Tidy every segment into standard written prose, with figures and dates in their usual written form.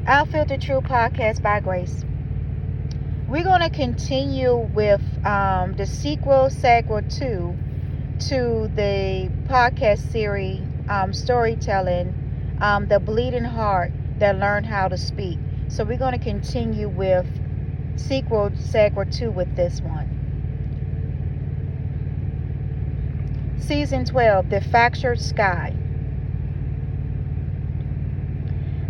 Unfiltered True Podcast by Grace. We're going to continue with the sequel 2 to the podcast series, Storytelling, The Bleeding Heart That Learned How to Speak. So we're going to continue with sequel 2 with this one. Season 12, The Fractured Sky.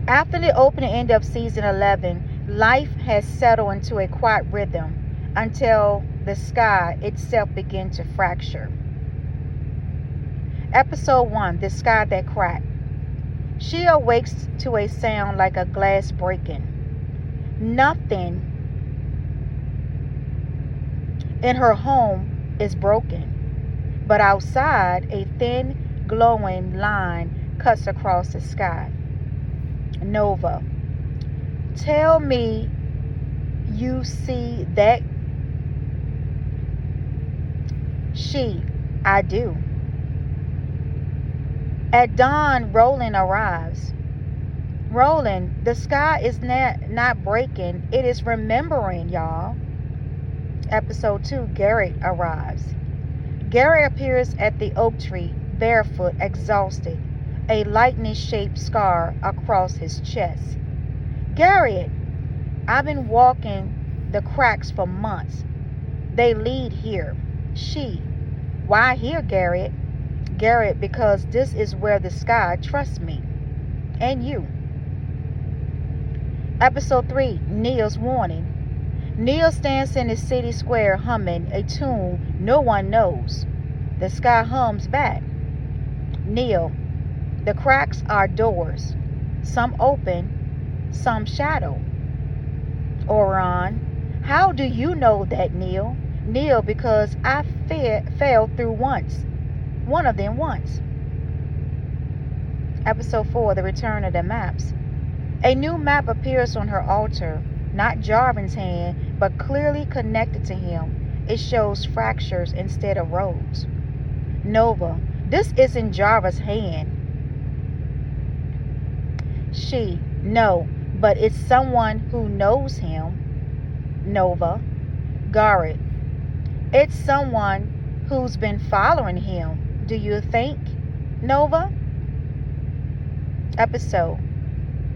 After the opening end of season 11, life has settled into a quiet rhythm until the sky itself begins to fracture. Episode 1, The Sky That Cracked. She awakes to a sound like a glass breaking. Nothing in her home is broken, but outside a thin, glowing line cuts across the sky. Nova. Tell me you see that. She. I do. At dawn, Roland arrives. Roland, the sky is not breaking. It is remembering, y'all. Episode 2, Garrett arrives. Garrett appears at the oak tree, barefoot, exhausted, a lightning-shaped scar across his chest. Garrett, I've been walking the cracks for months. They lead here. She, why here, Garrett? Garrett, because this is where the sky trusts me. And you. Episode 3, Neil's Warning. Neil stands in the city square humming a tune no one knows. The sky hums back. Neil, the cracks are doors. Some open, some shadow. Orion, how do you know that, Neil? Neil, because I fell through one of them once. Episode 4, The Return of the Maps. A new map appears on her altar, not Jarvan's hand, but clearly connected to him. It shows fractures instead of roads. Nova, this isn't Jarvan's hand. She, no, but it's someone who knows him. Nova. Garrett, it's someone who's been following him. Do you think? Nova. Episode,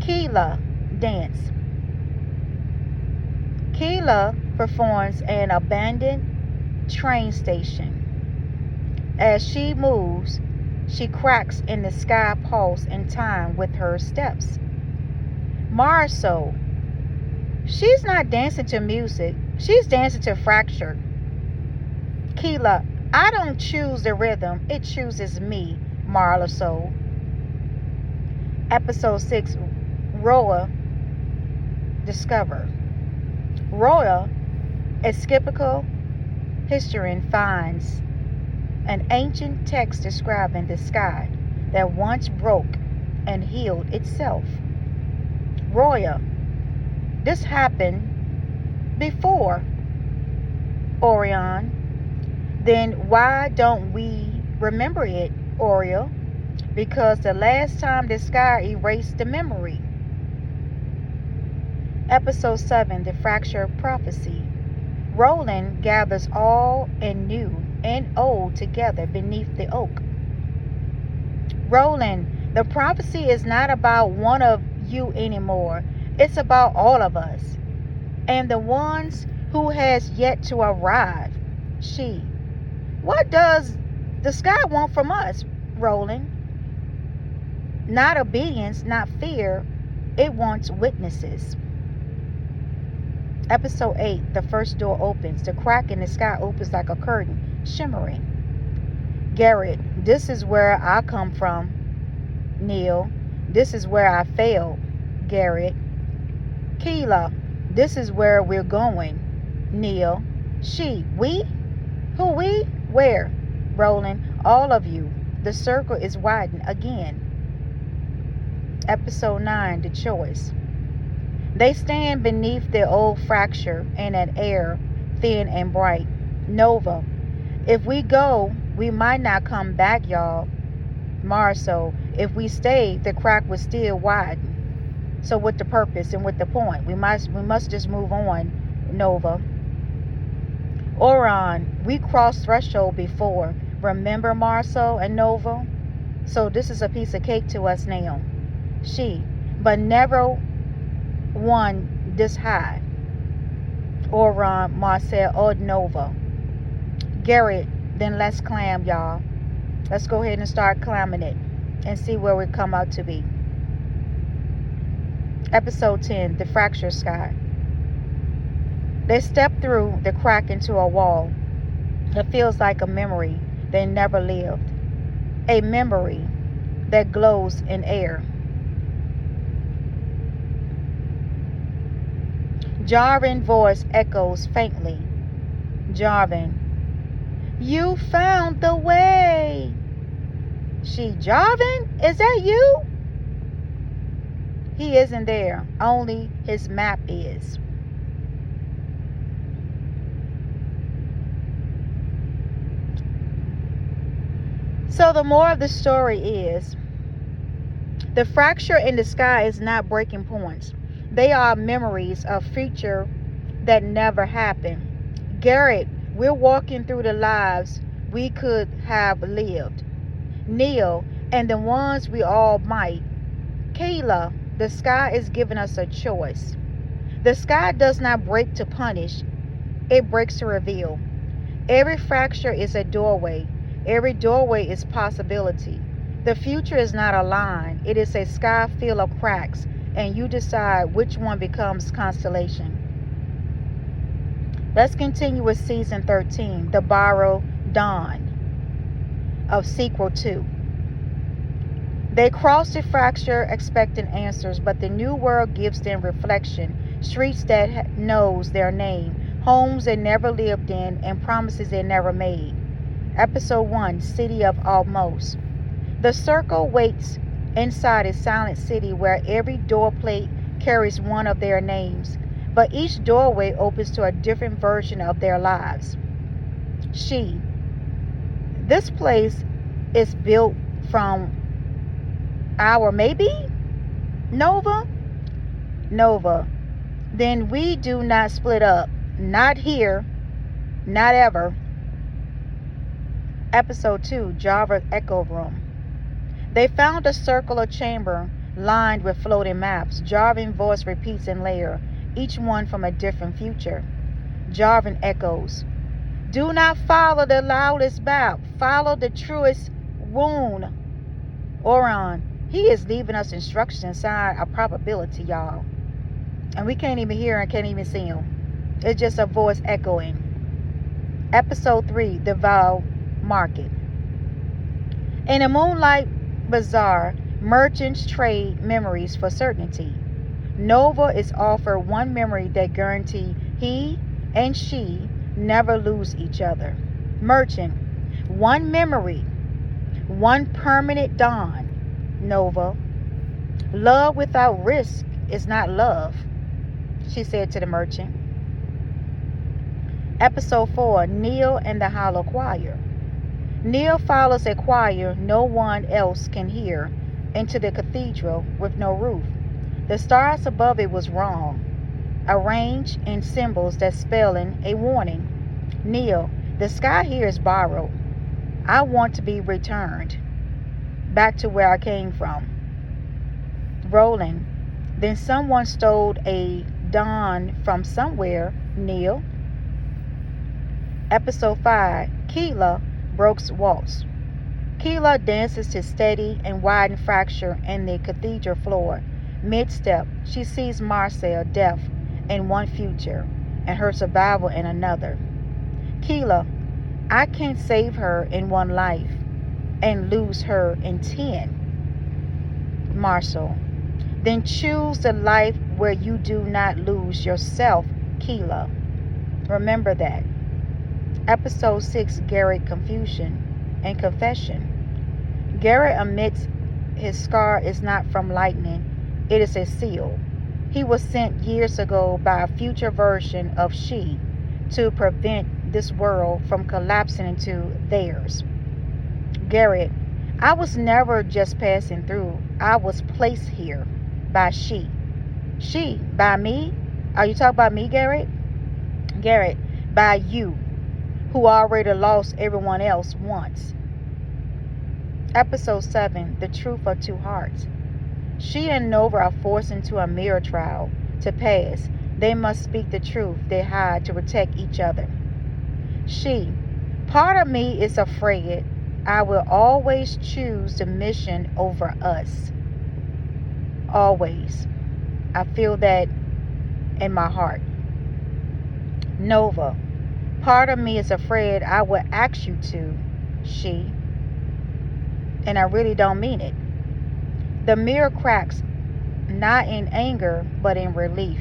Keela Dance. Keela performs an abandoned train station. As she moves, she cracks in the sky pulse in time with her steps. Marisol, she's not dancing to music. She's dancing to fracture. Keela, I don't choose the rhythm. It chooses me, Marisol. Episode 6, Roa Discover. Roa, a skeptical historian, finds an ancient text describing the sky that once broke and healed itself. Roya, this happened before. Orion, then why don't we remember it, Oriel? Because the last time the sky erased the memory. Episode 7, The Fractured Prophecy. Roland gathers all and new and old together beneath the oak. Roland, the prophecy is not about one of you anymore. It's about all of us. And the ones who has yet to arrive. She, what does the sky want from us, Roland? Not obedience, not fear. It wants witnesses. Episode 8, The First Door Opens. The crack in the sky opens like a curtain, shimmering. Garrett, this is where I come from. Neil, this is where I failed. Garrett. Keela, this is where we're going. Neil. She, we? Who we? Where? Roland, all of you. The circle is widened again. Episode 9, The Choice. They stand beneath the old fracture in an air thin and bright. Nova, if we go, we might not come back, y'all. Marisol, if we stay, the crack will still widen. So with the purpose and with the point, we must just move on, Nova. Orion, we crossed threshold before. Remember Marcel and Nova? So this is a piece of cake to us now. She, but never one this high. Orion, Marcel, or Nova. Garrett, then let's climb, y'all. Let's go ahead and start climbing it and see where we come out to be. Episode 10, The Fractured Sky. They step through the crack into a wall that feels like a memory they never lived. A memory that glows in air. Jarvin's voice echoes faintly. Jarvin, you found the way. She, Jarvin, is that you? He isn't there, only his map is. So the moral of the story is, the fracture in the sky is not breaking points. They are memories of future that never happened. Garrett, we're walking through the lives we could have lived. Neil, and the ones we all might. Kayla, the sky is giving us a choice. The sky does not break to punish, it breaks to reveal. Every fracture is a doorway. Every doorway is possibility. The future is not a line, it is a sky full of cracks, and you decide which one becomes constellation. Let's continue with season 13, The Borrowed Dawn of sequel 2. They cross the fracture expecting answers, but the new world gives them reflection, streets that knows their name, homes they never lived in, and promises they never made. Episode 1, City of Almost. The circle waits inside a silent city where every door plate carries one of their names, but each doorway opens to a different version of their lives. She, this place is built from our maybe? Nova? Nova, then we do not split up. Not here. Not ever. Episode 2, Java's Echo Room. They found a circular chamber lined with floating maps. Jarvin's voice repeats in layer, each one from a different future. Jarvin echoes, do not follow the loudest bout. Follow the truest wound. Orion, he is leaving us instructions inside a probability, y'all. And we can't even hear and can't even see him. It's just a voice echoing. Episode 3, The Vow Market. In a moonlight bazaar, merchants trade memories for certainty. Nova is offered one memory that guarantees he and she never lose each other. Merchant, one memory, one permanent dawn. Nova, love without risk is not love, she said to the merchant. Episode 4, Neil and the Hollow Choir. Neil follows a choir no one else can hear into the cathedral with no roof. The stars above it was wrong, arranged in symbols that spelling a warning. Neil, the sky here is borrowed. I want to be returned back to where I came from. Roland, then someone stole a dawn from somewhere. Neil. Episode 5, Keela Brooks Waltz. Keela dances to steady and widened fracture in the cathedral floor. Mid-step, she sees Marcel death in one future and her survival in another. Keela, I can't save her in one life and lose her in 10. Marcel, then choose the life where you do not lose yourself, Keela. Remember that. Episode 6, Garrett Confusion and Confession. Garrett admits his scar is not from lightning, it is a seal. He was sent years ago by a future version of she to prevent this world from collapsing into theirs. Garrett, I was never just passing through, I was placed here by she. She, by me? Are you talking about me, Garrett? Garrett, by you, who already lost everyone else once. Episode 7, The Truth of Two Hearts. She and Nova are forced into a mirror trial to pass. They must speak the truth they hide to protect each other. She, part of me is afraid I will always choose the mission over us. Always. I feel that in my heart. Nova, part of me is afraid I will ask you to. She, and I really don't mean it. The mirror cracks, not in anger, but in relief.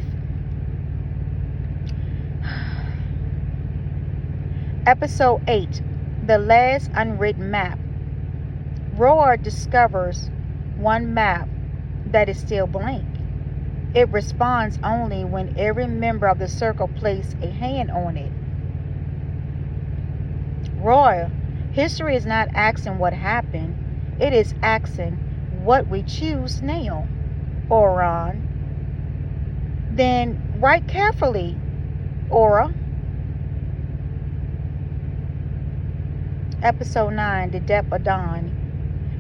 Episode 8, The Last Unwritten Map. Roar discovers one map that is still blank. It responds only when every member of the circle places a hand on it. Roar, history is not asking what happened. It is asking what we choose now. Oran. Then write carefully, Aura. Episode 9, The Depth of Dawn.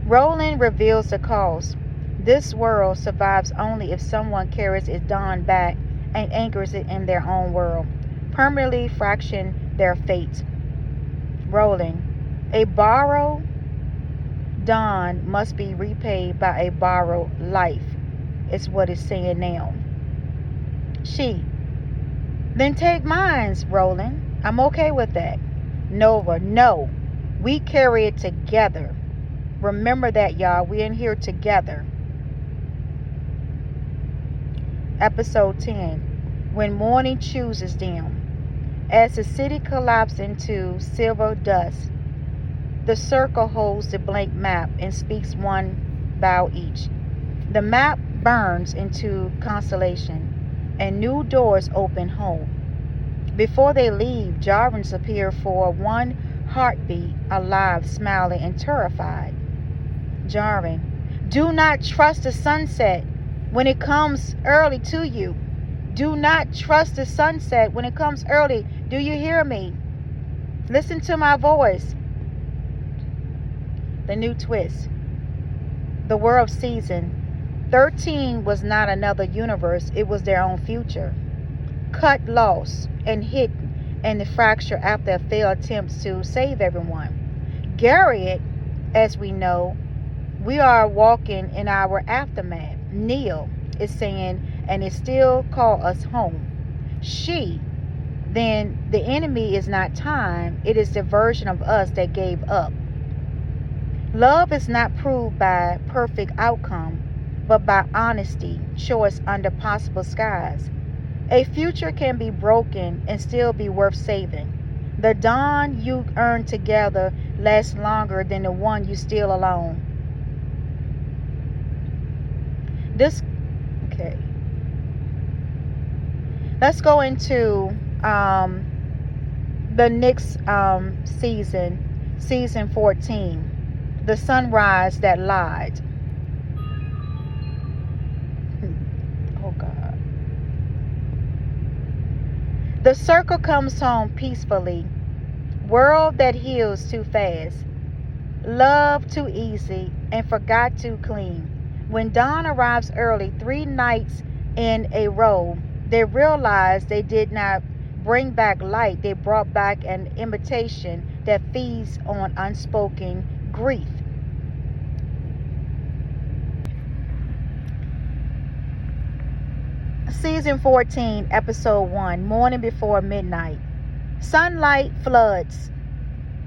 Roland reveals the cause. This world survives only if someone carries its dawn back and anchors it in their own world, permanently fracturing their fate. Roland, a borrowed dawn must be repaid by a borrowed life, is what it's saying now. She, then take mines, Roland. I'm okay with that. Nova, no. We carry it together. Remember that, y'all. We're in here together. Episode 10, When Morning Chooses Them. As the city collapses into silver dust, the circle holds the blank map and speaks one bow each. The map burns into constellation, and new doors open home. Before they leave, Jarvins appear for one heartbeat, alive, smiling, and terrified. Jarvin, do not trust the sunset when it comes early to you. Do not trust the sunset when it comes early. Do you hear me? Listen to my voice. The new twist. The world season 13 was not another universe. It was their own future. Cut, lost, and hidden in the fracture after a failed attempt to save everyone. Garrett, as we know, we are walking in our aftermath. Neil is saying, and it still call us home. She, then the enemy is not time, it is the version of us that gave up. Love is not proved by perfect outcome, but by honesty, choice under possible skies. A future can be broken and still be worth saving. The dawn you earn together lasts longer than the one you steal alone. Okay. Let's go into the next season 14, The Sunrise That Lied. Oh God. The circle comes home peacefully. World that heals too fast. Love too easy and forgot too clean. When dawn arrives early, 3 nights in a row, they realize they did not bring back light. They brought back an imitation that feeds on unspoken grief. Season 14, Episode 1, Morning Before Midnight. Sunlight floods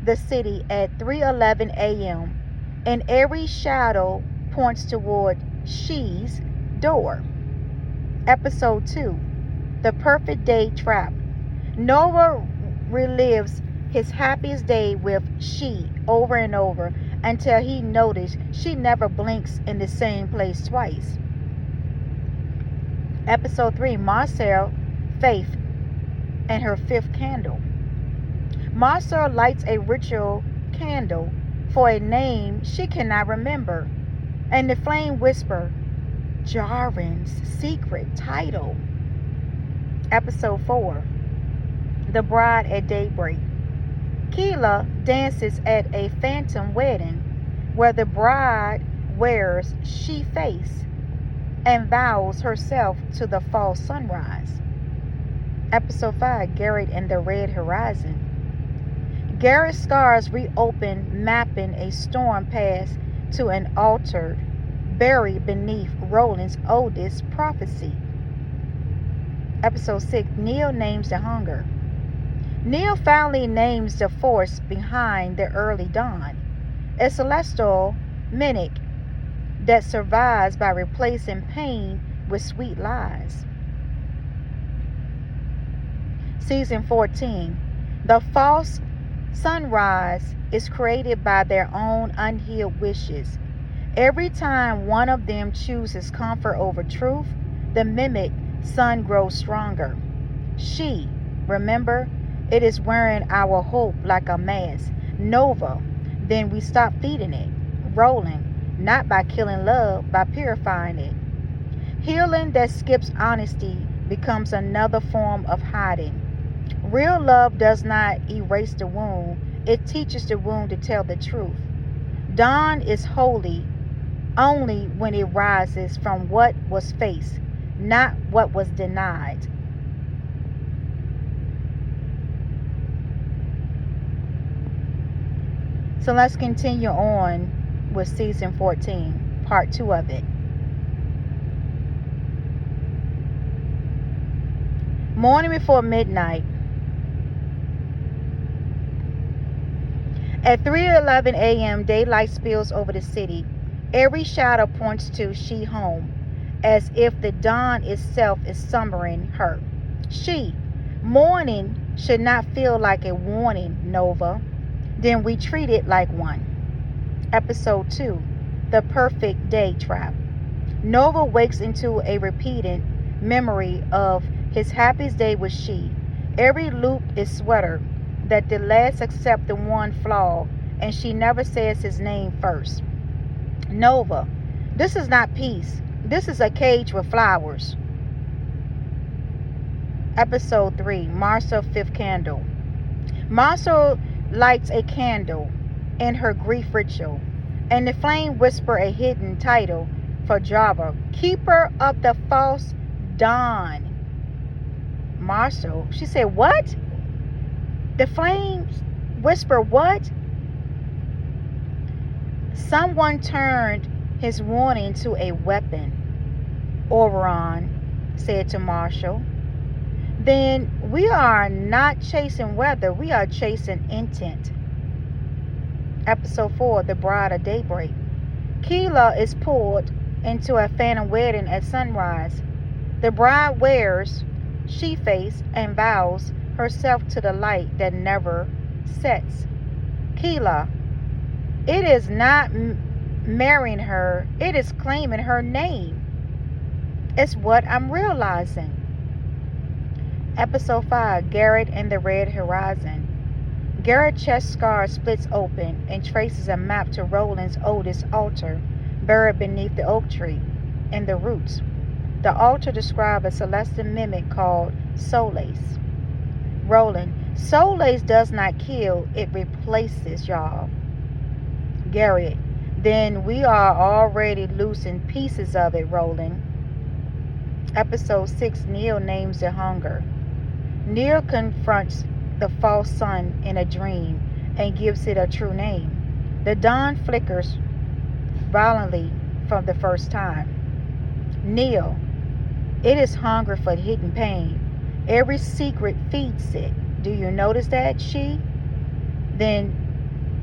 the city at 3:11 a.m. and every shadow points toward She's door. Episode 2, The Perfect Day Trap. Noah relives his happiest day with She over and over until he noticed she never blinks in the same place twice. Episode 3, Marcel, Faith, and her 5th candle. Marcel lights a ritual candle for a name she cannot remember, and the flame whisper, Jaren's secret title. Episode 4. The Bride at Daybreak. Keela dances at a phantom wedding where the bride wears she face and vows herself to the false sunrise. Episode 5. Garrett and the Red Horizon. Garrett's scars reopen, mapping a storm path to an altar buried beneath Roland's oldest prophecy. Episode 6. Neil names the hunger. Neil finally names the force behind the early dawn, a celestial mimic that survives by replacing pain with sweet lies. Season 14. The false sunrise is created by their own unhealed wishes. Every time one of them chooses comfort over truth, the mimic sun grows stronger. She, remember, it is wearing our hope like a mask. Nova, then we stop feeding it. Rolling, not by killing love, by purifying it. Healing that skips honesty becomes another form of hiding. Real love does not erase the wound. It teaches the wound to tell the truth. Dawn is holy only when it rises from what was faced, not what was denied. So let's continue on with season 14, part 2 of it. Morning before midnight. At 3:11 a.m., daylight spills over the city. Every shadow points to she home, as if the dawn itself is summoning her. She, morning should not feel like a warning, Nova. Then we treat it like one. Episode 2. The Perfect Day Trap. Nova wakes into a repeated memory of his happiest day with she. Every loop is sweater, that the last except the one flaw, and she never says his name first. Nova, this is not peace. This is a cage with flowers. Episode 3. Marcel's fifth candle. Marcel lights a candle in her grief ritual, and the flame whisper a hidden title for Java, Keeper of the False Dawn. Marcel, she said, what? The flames whisper what? Someone turned his warning to a weapon, Oberon said to Marshall. Then we are not chasing weather, we are chasing intent. Episode 4. The Bride of Daybreak. Keela is pulled into a phantom wedding at sunrise. The bride wears she face and vows herself to the light that never sets. Keela, it is not marrying her, it is claiming her name. It's what I'm realizing. Episode 5. Garrett and the Red Horizon. Garrett's chest scar splits open and traces a map to Roland's oldest altar, buried beneath the oak tree and the roots. The altar describes a celestial mimic called Solace. Roland, Solace does not kill, it replaces, y'all. Garrett, then we are already losing pieces of it, Roland. Episode 6. Neil names the hunger. Neil confronts the false sun in a dream and gives it a true name. The dawn flickers violently from the first time. Neil, it is hunger for hidden pain. Every secret feeds it. Do you notice that, she? Then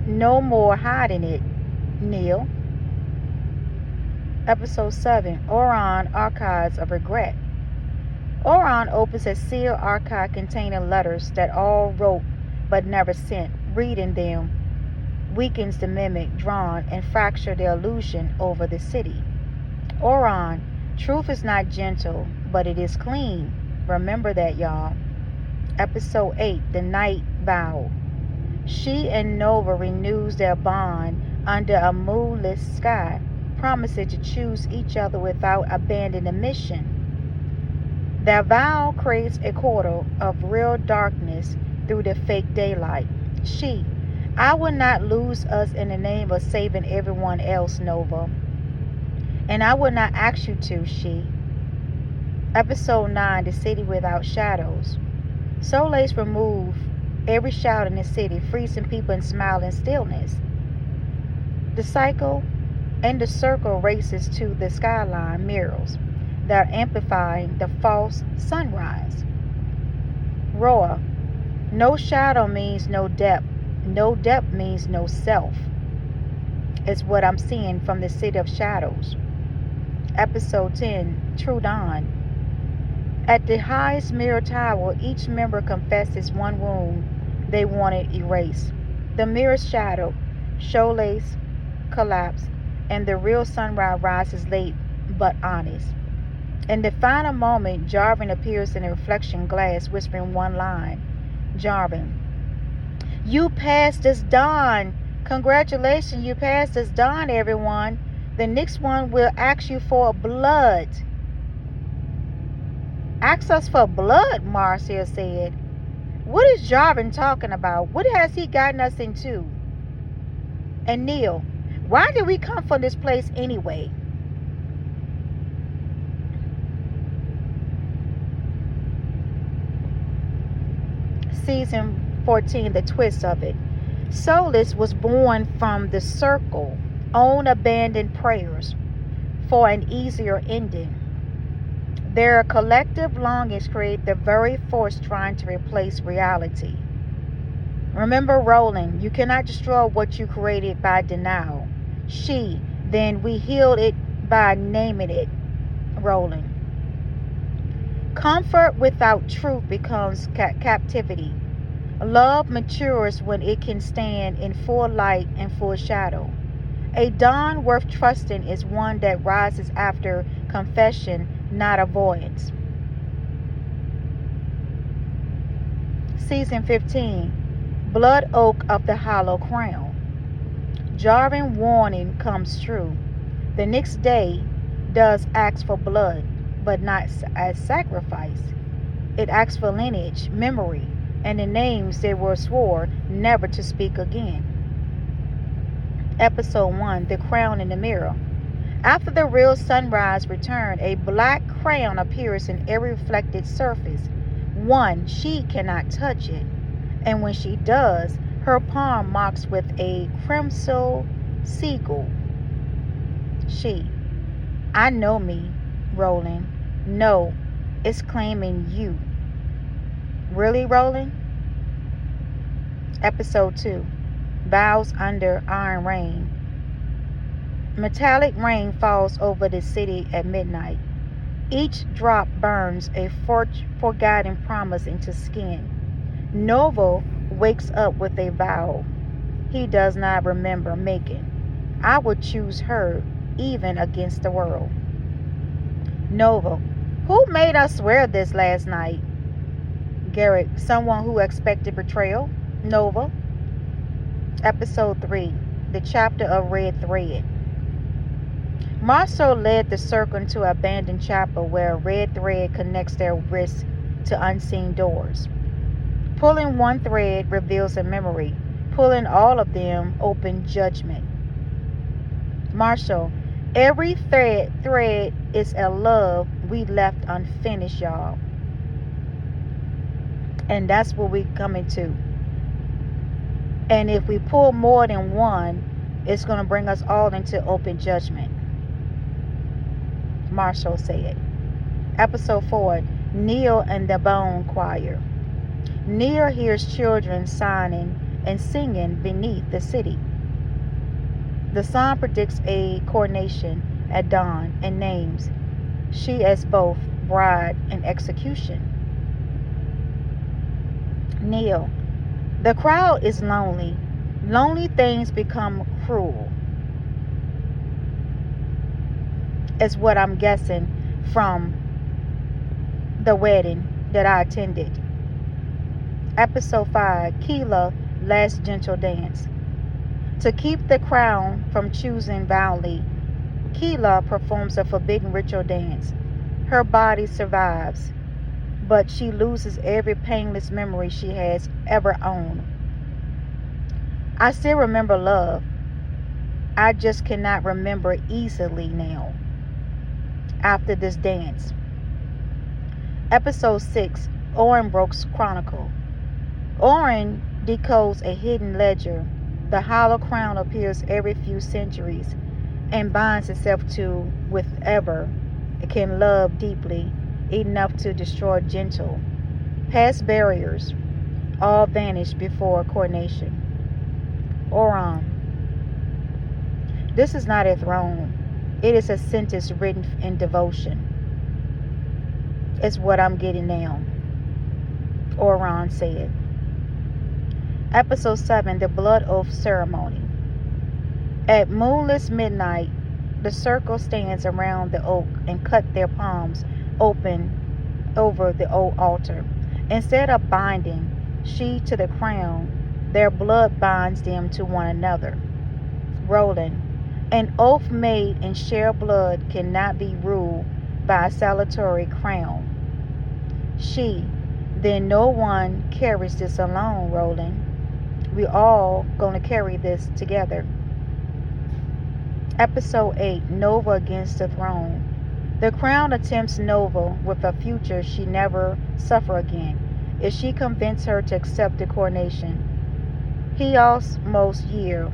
no more hiding it, Neil. Episode 7. Oron Archives of Regret. Oron opens a sealed archive containing letters that all wrote but never sent. Reading them weakens the mimic drawn and fracture the illusion over the city. Oron, truth is not gentle, but it is clean. Remember that, y'all. Episode 8. The Night Vow. She and Nova renews their bond under a moonless sky. promises to choose each other without abandoning the mission. Their vow creates a corridor of real darkness through the fake daylight. She, I will not lose us in the name of saving everyone else, Nova. And I will not ask you to, she. Episode 9, The City Without Shadows. Soleil's remove every shadow in the city, freezing people in smiling stillness. The cycle and the circle races to the skyline mirrors that are amplifying the false sunrise. Roar. No shadow means no depth. No depth means no self. Is what I'm seeing from the City of Shadows. Episode 10, True Dawn. At the highest mirror tower, each member confesses one wound they wanted erased. The mirror's shadow, Soleil's collapse, and the real sunrise rises late but honest. In the final moment, Jarvan appears in a reflection glass, whispering one line. Jarvan. You passed this dawn. Congratulations, you passed this dawn, everyone. The next one will ask you for blood. Ask us for blood, Marcia said. What is Jarvan talking about? What has he gotten us into? And Neil, why did we come from this place anyway? Season 14, the twist of it. Solis was born from the circle, own abandoned prayers for an easier ending. Their collective longings create the very force trying to replace reality. Remember, Roland, you cannot destroy what you created by denial. Then we healed it by naming it, Roland. Comfort without truth becomes captivity. Love matures when it can stand in full light and full shadow. A dawn worth trusting is one that rises after confession, not avoidance. Season 15, Blood Oak of the Hollow Crown. Jarvan warning comes true. The next day does ask for blood, but not as sacrifice. It asks for lineage, memory, and the names they were swore never to speak again. Episode 1, The Crown in the Mirror. After the real sunrise return, a black crown appears in every reflected surface. One, she cannot touch it, and when she does, her palm marks with a crimson seagull. She, I know me, Roland. No, it's claiming you. Really, Roland? Episode 2, Vows Under Iron Rain. Metallic rain falls over the city at midnight. Each drop burns a forgotten promise into skin. Novo wakes up with a vow he does not remember making. I would choose her even against the world. Nova, who made us swear this last night? Garrett, someone who expected betrayal. Nova. Episode 3, The Chapter of Red Thread. Marceau led the circle into an abandoned chapel where a red thread connects their wrists to unseen doors. Pulling one thread reveals a memory. Pulling all of them opens judgment. Marshall, every thread is a love we left unfinished, y'all. And that's what we coming to. And if we pull more than one, it's going to bring us all into open judgment. Marshall said. Episode 4, Neil and the Bone Choir. Neil hears children signing and singing beneath the city. The song predicts a coronation at dawn and names she as both bride and execution. Neil, the crowd is lonely. Lonely things become cruel, is what I'm guessing from the wedding that I attended. Episode 5, Keela, Last Gentle Dance. To keep the crown from choosing violently, Tequila performs a forbidden ritual dance. Her body survives, but she loses every painless memory she has ever owned. I still remember love. I just cannot remember easily now. After this dance. Episode 6, Orenbrook's Chronicle. Oren decodes a hidden ledger. The hollow crown appears every few centuries and binds itself to whatever it can love deeply, enough to destroy gentle. Past barriers all vanish before coronation. Oran. This is not a throne. It is a sentence written in devotion. It's what I'm getting now. Oran said. Episode 7, The Blood Oath Ceremony. At moonless midnight, the circle stands around the oak and cut their palms open over the old altar. Instead of binding she to the crown, their blood binds them to one another. Roland. An oath made in shared blood cannot be ruled by a salutary crown. She. Then no one carries this alone, Roland. We all gonna carry this together. Episode 8, Nova Against the Throne. The crown attempts Nova with a future she never suffer again. If she convince her to accept the coronation, he almost yield,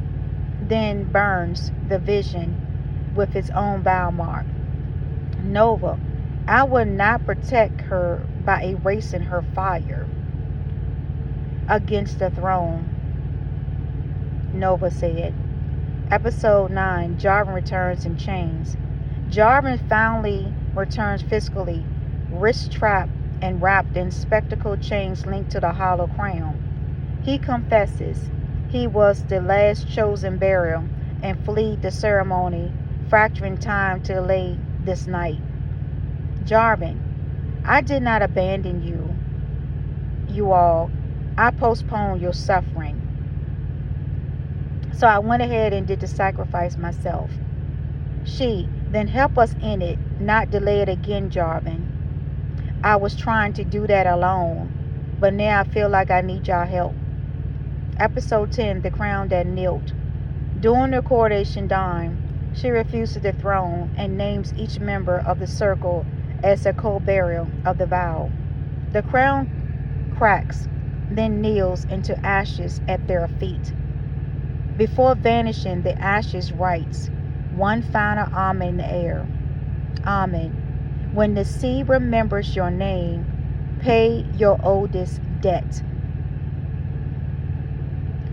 then burns the vision with his own bow mark. Nova, I will not protect her by erasing her fire. Against the throne, Nova said. Episode 9, Jarvan returns in chains. Jarvan finally returns physically, wrist trapped and wrapped in spectacle chains linked to the hollow crown. He confesses he was the last chosen burial and fled the ceremony, fracturing time to delay this night. Jarvan, I did not abandon you all. I postponed your suffering. So I went ahead and did the sacrifice myself. She, then help us in it, not delay it again, Jarvan. I was trying to do that alone, but now I feel like I need y'all help. Episode 10, The Crown That Knelt. During the coronation time, she refuses the throne and names each member of the circle as a co-bearer of the vow. The crown cracks, then kneels into ashes at their feet. Before vanishing, the ashes writes one final amen in the air. Amen. When the sea remembers your name, pay your oldest debt.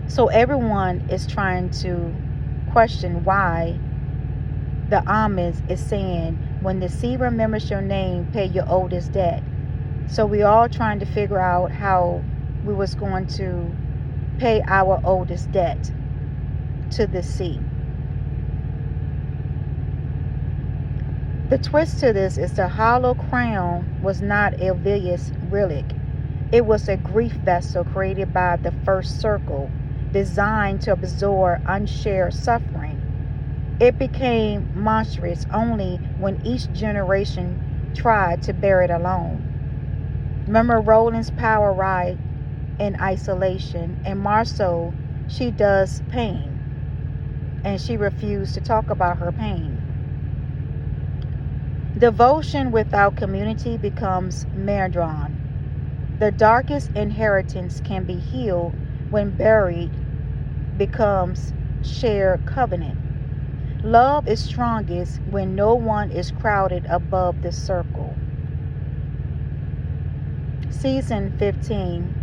So everyone is trying to question why the amen is saying, when the sea remembers your name, pay your oldest debt. So we all trying to figure out how we was going to pay our oldest debt to the sea. The twist to this is the hollow crown was not a Villius relic. It was a grief vessel created by the first circle, designed to absorb unshared suffering. It became monstrous only when each generation tried to bear it alone. Remember Roland's power ride in isolation, and Marceau, she does pain, and she refused to talk about her pain. Devotion without community becomes mardron. The darkest inheritance can be healed when buried becomes shared covenant. Love is strongest when no one is crowded above the circle. Season 15.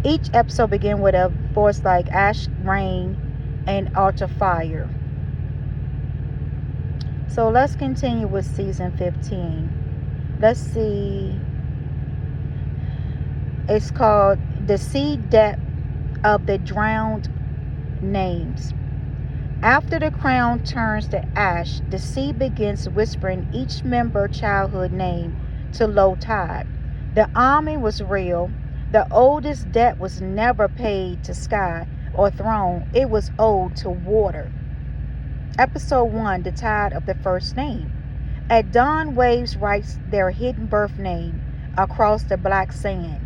Each episode begins with a voice like ash, rain, and altar fire. So let's continue with season 15. Let's see. It's called The Sea Depth of the Drowned Names. After the crown turns to ash, the sea begins whispering each member childhood name to low tide. The army was real. The oldest debt was never paid to sky or throne. It was owed to water. Episode 1, The Tide of the First Name. At dawn, waves writes their hidden birth name across the black sand.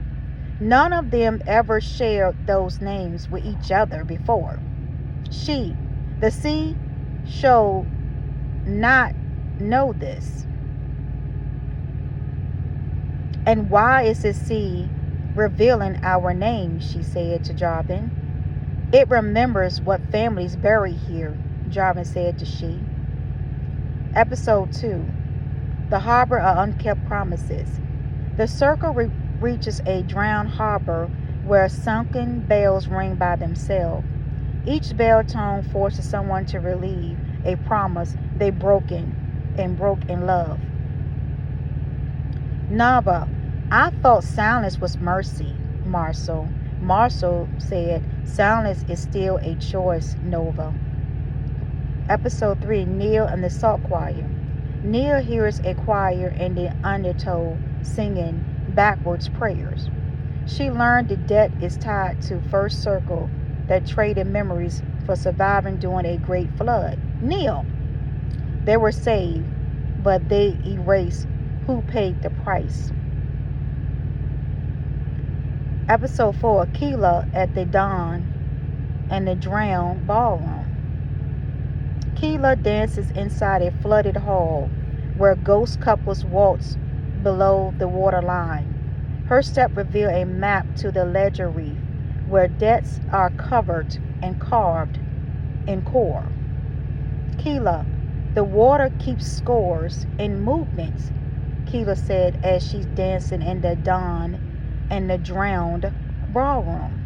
None of them ever shared those names with each other before. The sea, showed not know this. And why is the sea revealing our names? She said to Jarvin. It remembers what families bury here, Jarvin said to she. Episode 2, The Harbor of Unkept Promises. The circle reaches a drowned harbor where sunken bells ring by themselves. Each bell tone forces someone to relieve a promise they broke in love. Nava, I thought silence was mercy, Marcel. Marcel said, silence is still a choice, Nova. Episode 3, Neil and the Salt Choir. Neil hears a choir in the undertow singing backwards prayers. She learned the debt is tied to first circle that traded memories for surviving during a great flood. Neil. They were saved, but they erased who paid the price. Episode 4, Keela at the dawn and the drowned ballroom. Keela dances inside a flooded hall where ghost couples waltz below the waterline. Her step reveals a map to the ledger reef where debts are covered and carved in core. Keela, the water keeps scores in movements, Keela said as she's dancing in the dawn and the drowned ballroom.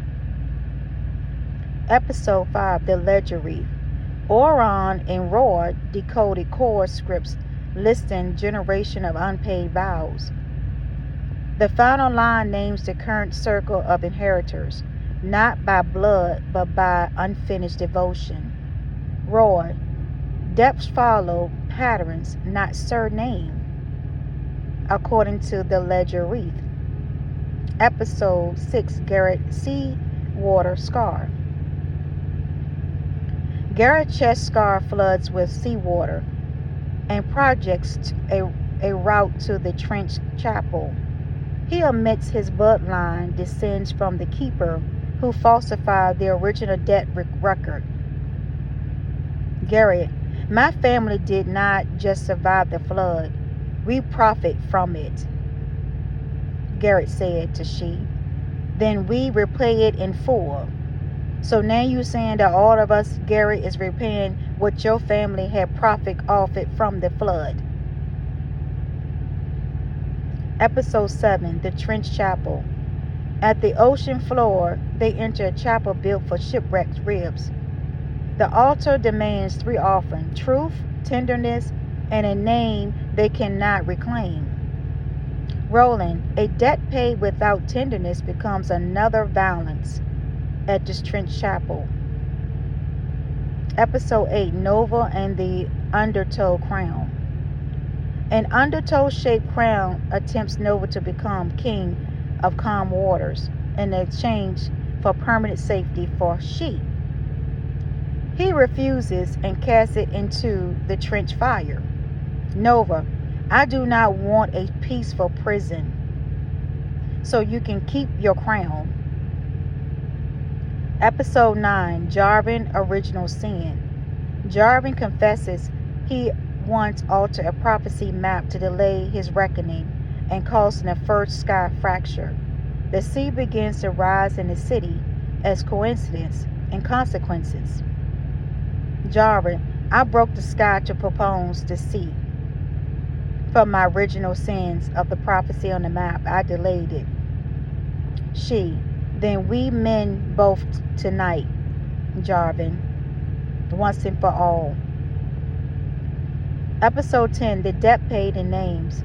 Episode 5, The Ledger Reef. Oron and Roy decoded core scripts listing generation of unpaid vows. The final line names the current circle of inheritors, not by blood but by unfinished devotion. Roy, depths follow patterns, not surname, according to the Ledger Reef. Episode 6, Garrett Seawater Scar. Garrett's chest scar floods with seawater and projects a route to the trench chapel. He admits his bloodline descends from the keeper who falsified the original debt record. Garrett, my family did not just survive the flood, we profit from it, Garrett said to she. Then we repay it in full. So now you're saying that all of us, Garrett, is repaying what your family had profit off it from the flood. Episode 7, The Trench Chapel. At the ocean floor, they enter a chapel built for shipwrecked ribs. The altar demands 3 offerings: truth, tenderness, and a name they cannot reclaim. Roland, a debt paid without tenderness becomes another violence at this trench chapel. Episode 8, Nova and the Undertow Crown. An undertow-shaped crown attempts Nova to become king of calm waters in exchange for permanent safety for she. He refuses and casts it into the trench fire. Nova, I do not want a peaceful prison, so you can keep your crown. Episode 9, Jarvin Original Sin. Jarvin confesses he once altered a prophecy map to delay his reckoning and causing a first sky fracture. The sea begins to rise in the city as coincidence and consequences. Jarvin, I broke the sky to propose the sea. For my original sins of the prophecy on the map, I delayed it. She, then we men both tonight, Jarvin, once and for all. Episode 10, The Debt Paid in Names.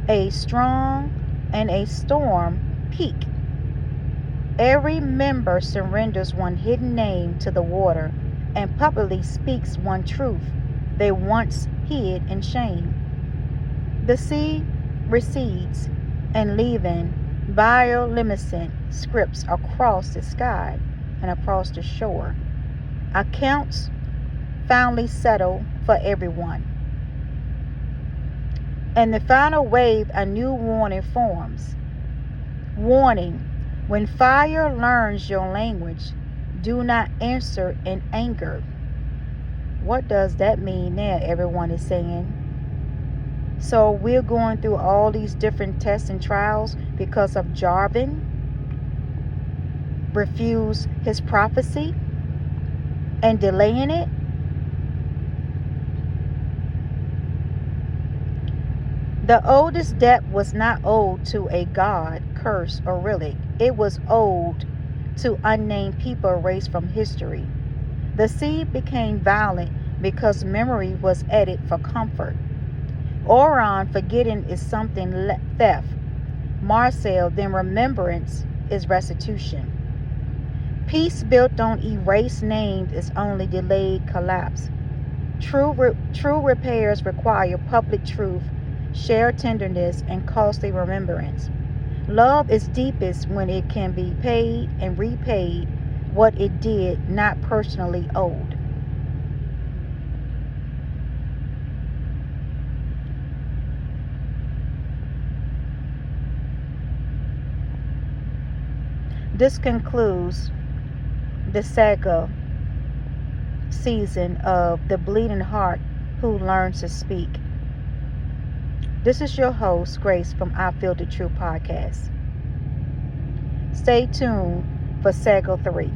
A strong and a storm peak. Every member surrenders one hidden name to the water and publicly speaks one truth they once hid in shame. The sea recedes and leaving bioluminescent scripts across the sky and across the shore. Accounts finally settle for everyone. In the final wave, a new warning forms. Warning: when fire learns your language, do not answer in anger. What does that mean now? Everyone is saying. So we're going through all these different tests and trials because of Jarvin refused his prophecy and delaying it. The oldest debt was not owed to a god, curse, or relic. It was owed to unnamed people erased from history. The seed became violent because memory was added for comfort. Orion, forgetting is something theft. Marcel, then remembrance is restitution. Peace built on erased names is only delayed collapse. True repairs require public truth, shared tenderness, and costly remembrance. Love is deepest when it can be paid and repaid what it did not personally owed. This concludes the saga season of The Bleeding Heart Who Learns to Speak. This is your host, Grace, from I Feel the True podcast. Stay tuned for Saga 3.